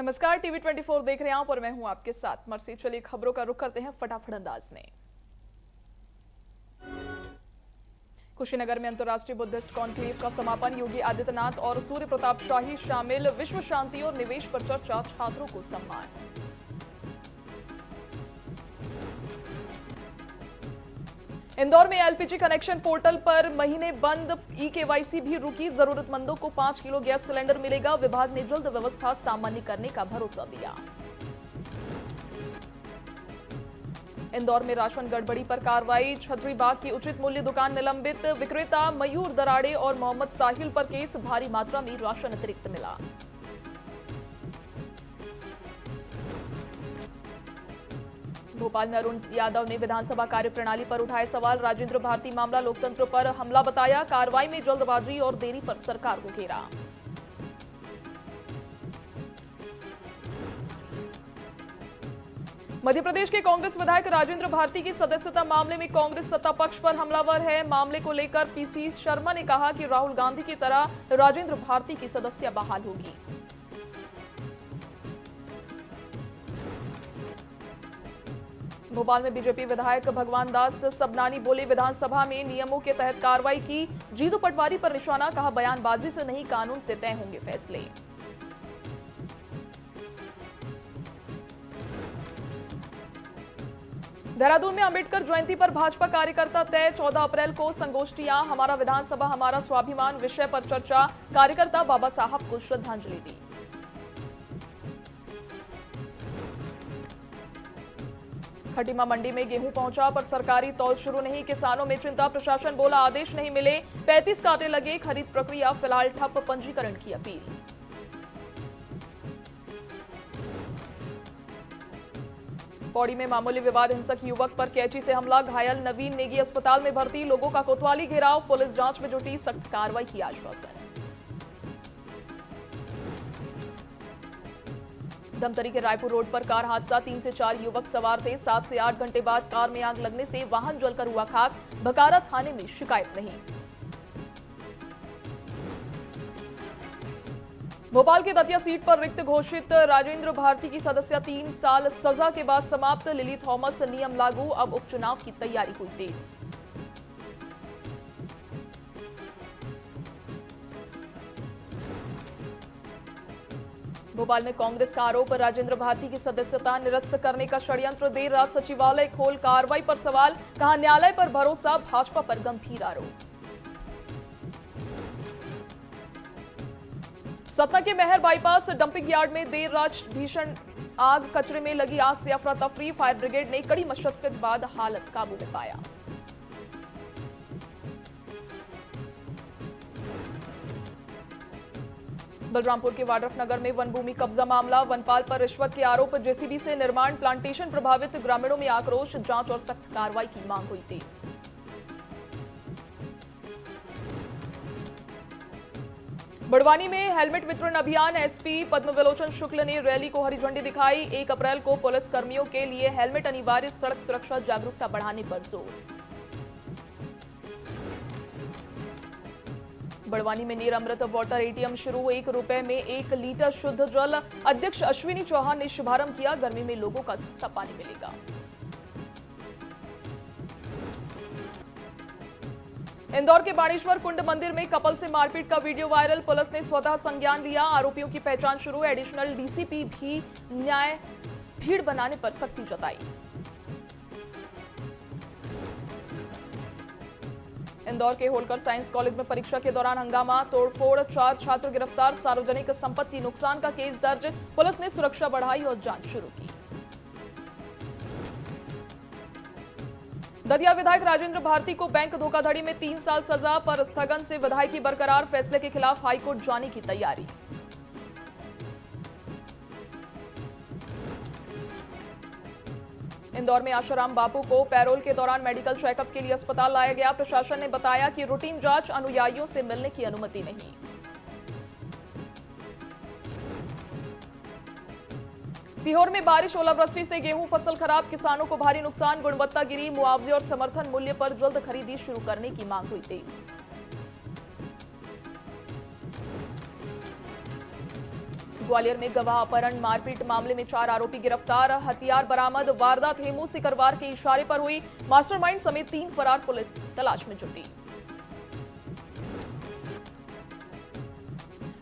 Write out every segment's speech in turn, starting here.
नमस्कार, टीवी 24 देख रहे हैं आप और मैं हूं आपके साथ मर्सी। चलिए खबरों का रुख करते हैं फटाफट अंदाज में। कुशीनगर में अंतर्राष्ट्रीय बुद्धिस्ट कॉन्क्लेव का समापन, योगी आदित्यनाथ और सूर्य प्रताप शाही शामिल, विश्व शांति और निवेश पर चर्चा, छात्रों को सम्मान। इंदौर में एलपीजी कनेक्शन पोर्टल पर महीने बंद, ई-केवाईसी भी रुकी, जरूरतमंदों को 5 किलो गैस सिलेंडर मिलेगा। विभाग ने जल्द व्यवस्था सामान्य करने का भरोसा दिया। इंदौर में राशन गड़बड़ी पर कार्रवाई, छतरी बाग की उचित मूल्य दुकान निलंबित, विक्रेता मयूर दराड़े और मोहम्मद साहिल पर केस, भारी मात्रा में राशन अतिरिक्त मिला। भोपाल में अरुण यादव ने विधानसभा कार्यप्रणाली पर उठाए सवाल, राजेंद्र भारती मामला लोकतंत्र पर हमला बताया, कार्रवाई में जल्दबाजी और देरी पर सरकार को घेरा। मध्य प्रदेश के कांग्रेस विधायक राजेंद्र भारती की सदस्यता मामले में कांग्रेस सत्ता पक्ष पर हमलावर है। मामले को लेकर पीसी शर्मा ने कहा कि राहुल गांधी की तरह राजेंद्र भारती की सदस्यता बहाल होगी। भोपाल में बीजेपी विधायक भगवान दास सबनानी बोले, विधानसभा में नियमों के तहत कार्रवाई की, जीतू पटवारी पर निशाना, कहा बयानबाजी से नहीं कानून से तय होंगे फैसले। देहरादून में अंबेडकर जयंती पर भाजपा कार्यकर्ता तय, 14 अप्रैल को संगोष्ठियां, हमारा विधानसभा हमारा स्वाभिमान विषय पर चर्चा, कार्यकर्ता बाबा साहब को श्रद्धांजलि दी। खटीमा मंडी में गेहूं पहुंचा पर सरकारी तौल शुरू नहीं, किसानों में चिंता, प्रशासन बोला आदेश नहीं मिले, 35 कांटे लगे, खरीद प्रक्रिया फिलहाल ठप, पंजीकरण की अपील। पौड़ी में मामूली विवाद, हिंसक युवक पर कैंची से हमला, घायल, नवीन नेगी अस्पताल में भर्ती, लोगों का कोतवाली घेराव, पुलिस जांच में जुटी, सख्त कार्रवाई की आश्वासन। धमतरी के रायपुर रोड पर कार हादसा, 3 से 4 युवक सवार थे, 7 से 8 घंटे बाद कार में आग लगने से वाहन जलकर हुआ खाक, बकारा थाने में शिकायत नहीं। भोपाल के दतिया सीट पर रिक्त घोषित राजेंद्र भारती की सदस्यता 3 साल सजा के बाद समाप्त, लिली थॉमस नियम लागू, अब उपचुनाव की तैयारी हुई तेज। भोपाल में कांग्रेस का आरोप, राजेंद्र भारती की सदस्यता निरस्त करने का षड्यंत्र, देर रात सचिवालय खोल कार्रवाई पर सवाल, कहा न्यायालय पर भरोसा, भाजपा पर गंभीर आरोप। सतना के मेहर बाईपास डंपिंग यार्ड में देर रात भीषण आग, कचरे में लगी आग से अफरा तफरी, फायर ब्रिगेड ने कड़ी मशक्कत बाद हालत काबू में पाया। बलरामपुर के वाड्रफनगर में वन भूमि कब्जा मामला, वनपाल पर रिश्वत के आरोप, जेसीबी से निर्माण प्लांटेशन प्रभावित, ग्रामीणों में आक्रोश, जांच और सख्त कार्रवाई की मांग हुई तेज। बड़वानी में हेलमेट वितरण अभियान, एसपी पद्मविलोचन शुक्ल ने रैली को हरी झंडी दिखाई, 1 अप्रैल को पुलिस कर्मियों के लिए हेलमेट अनिवार्य, सड़क सुरक्षा जागरूकता बढ़ाने पर जोर। बड़वानी में नीर अमृत वाटर एटीएम शुरू, 1 रुपए में 1 लीटर शुद्ध जल, अध्यक्ष अश्विनी चौहान ने शुभारंभ किया, गर्मी में लोगों का सस्ता पानी मिलेगा। इंदौर के बाणेश्वर कुंड मंदिर में कपल से मारपीट का वीडियो वायरल, पुलिस ने स्वतः संज्ञान लिया, आरोपियों की पहचान शुरू, एडिशनल डीसीपी भी न्याय भीड़ बनाने पर सख्ती जताई। इंदौर के होलकर साइंस कॉलेज में परीक्षा के दौरान हंगामा, तोड़फोड़, 4 छात्र गिरफ्तार, सार्वजनिक संपत्ति नुकसान का केस दर्ज, पुलिस ने सुरक्षा बढ़ाई और जांच शुरू की। दतिया विधायक राजेंद्र भारती को बैंक धोखाधड़ी में 3 साल सजा पर स्थगन से विधायकी बरकरार, फैसले के खिलाफ हाईकोर्ट जाने की तैयारी। इंदौर में आशाराम बापू को पैरोल के दौरान मेडिकल चेकअप के लिए अस्पताल लाया गया, प्रशासन ने बताया कि रूटीन जांच, अनुयायियों से मिलने की अनुमति नहीं। सीहोर में बारिश, ओलावृष्टि से गेहूं फसल खराब, किसानों को भारी नुकसान, गुणवत्ता गिरी, मुआवजे और समर्थन मूल्य पर जल्द खरीदी शुरू करने की मांग हुई तेज। ग्वालियर में गवाह अपहरण मारपीट मामले में 4 आरोपी गिरफ्तार, हथियार बरामद। वारदात हेमू सिकरवार के इशारे पर हुई। मास्टरमाइंड समेत 3 फरार पुलिस तलाश में जुटी।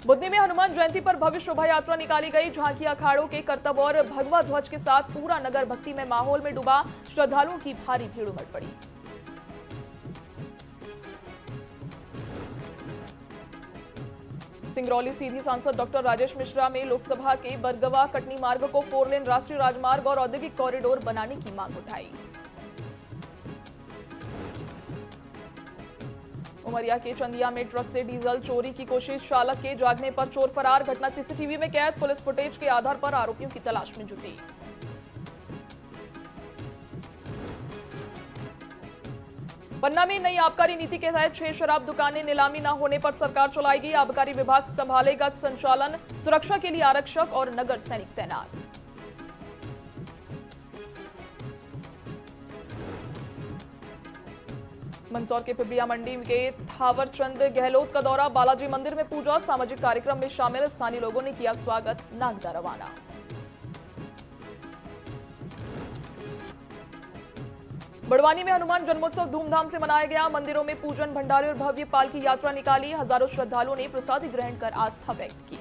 बुधनी में हनुमान जयंती पर भव्य शोभा यात्रा निकाली गई। झांकी अखाड़ों के करतब और भगवा ध्वज के साथ पूरा नगर भक्ति में माहौल में डूबा। श्रद्धालुओं की भारी भीड़ उमड़ पड़ी। सिंगरौली सीधी सांसद डॉक्टर राजेश मिश्रा में लोकसभा के बरगवा कटनी मार्ग को 4 लेन राष्ट्रीय राजमार्ग और औद्योगिक कॉरिडोर बनाने की मांग उठाई। उमरिया के चंदिया में ट्रक से डीजल चोरी की कोशिश, चालक के जागने पर चोर फरार। घटना सीसीटीवी में कैद। पुलिस फुटेज के आधार पर आरोपियों की तलाश में जुटी। पन्ना में नई आबकारी नीति के तहत 6 शराब दुकानें नीलामी न होने पर सरकार चलाएगी। आबकारी विभाग संभालेगा संचालन। सुरक्षा के लिए आरक्षक और नगर सैनिक तैनात। मंदसौर के पिपलिया मंडी के थावरचंद गहलोत का दौरा। बालाजी मंदिर में पूजा, सामाजिक कार्यक्रम में शामिल। स्थानीय लोगों ने किया स्वागत। नागदा रवाना। बड़वानी में हनुमान जन्मोत्सव धूमधाम से मनाया गया। मंदिरों में पूजन, भंडारे और भव्य पालकी यात्रा निकाली। हजारों श्रद्धालुओं ने प्रसादी ग्रहण कर आस्था व्यक्त की।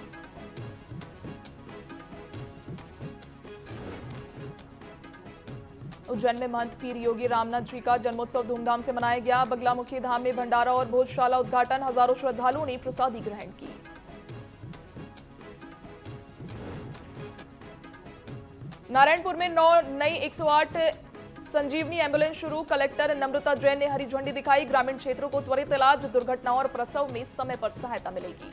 उज्जैन में महंत पीर योगी रामनाथ जी का जन्मोत्सव धूमधाम से मनाया गया। बगलामुखी धाम में भंडारा और भोजशाला उद्घाटन। हजारों श्रद्धालुओं ने प्रसादी ग्रहण की। नारायणपुर में 9 नई 108 संजीवनी एम्बुलेंस शुरू। कलेक्टर नम्रता जैन ने हरी झंडी दिखाई। ग्रामीण क्षेत्रों को त्वरित इलाज, दुर्घटनाओं और प्रसव में समय पर सहायता मिलेगी।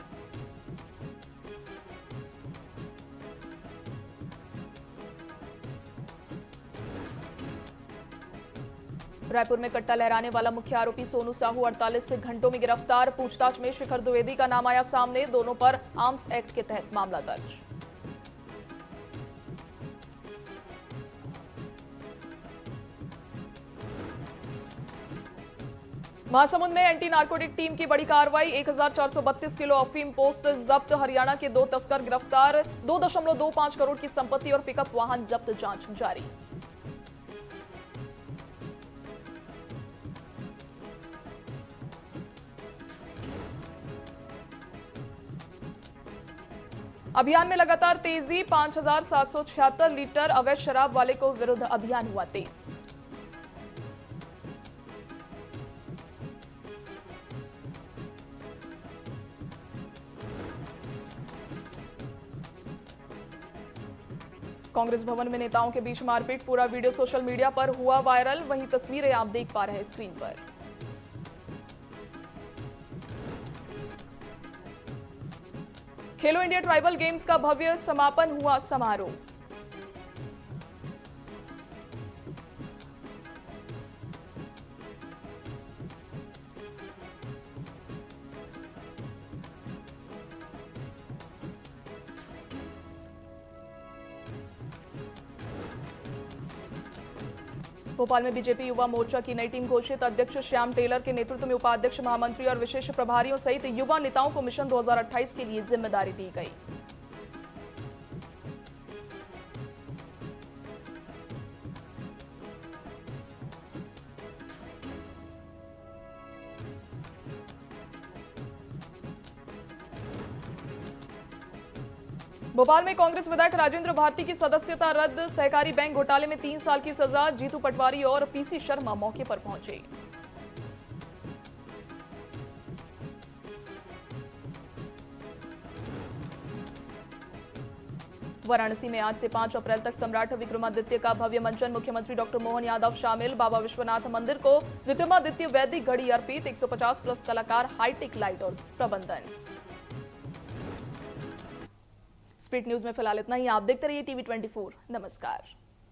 रायपुर में कट्टा लहराने वाला मुख्य आरोपी सोनू साहू 48 घंटों में गिरफ्तार। पूछताछ में शिखर द्विवेदी का नाम आया सामने। दोनों पर आर्म्स एक्ट के तहत मामला दर्ज। महासमुंद में एंटी नार्कोटिक टीम की बड़ी कार्रवाई। 1432 किलो अफीम पोस्त जब्त। हरियाणा के 2 तस्कर गिरफ्तार। 2.25 करोड़ की संपत्ति और पिकअप वाहन जब्त। जांच जारी। अभियान में लगातार तेजी। 5776 लीटर अवैध शराब वाले को विरुद्ध अभियान हुआ तेज। कांग्रेस भवन में नेताओं के बीच मारपीट। पूरा वीडियो सोशल मीडिया पर हुआ वायरल। वहीं तस्वीरें आप देख पा रहे हैं स्क्रीन पर। खेलो इंडिया ट्राइबल गेम्स का भव्य समापन हुआ समारोह। भोपाल में बीजेपी युवा मोर्चा की नई टीम घोषित। अध्यक्ष श्याम टेलर के नेतृत्व में उपाध्यक्ष, महामंत्री और विशेष प्रभारियों सहित युवा नेताओं को मिशन 2028 के लिए जिम्मेदारी दी गई। भोपाल में कांग्रेस विधायक राजेंद्र भारती की सदस्यता रद्द। सहकारी बैंक घोटाले में 3 साल की सजा। जीतू पटवारी और पीसी शर्मा मौके पर पहुंचे। वाराणसी में आज से 5 अप्रैल तक सम्राट विक्रमादित्य का भव्य मंचन। मुख्यमंत्री डॉक्टर मोहन यादव शामिल। बाबा विश्वनाथ मंदिर को विक्रमादित्य वैदिक घड़ी अर्पित। 150 प्लस कलाकार, हाईटेक लाइट और प्रबंधन। स्पीड न्यूज में फिलहाल इतना ही। आप देखते रहिए टीवी 24। नमस्कार।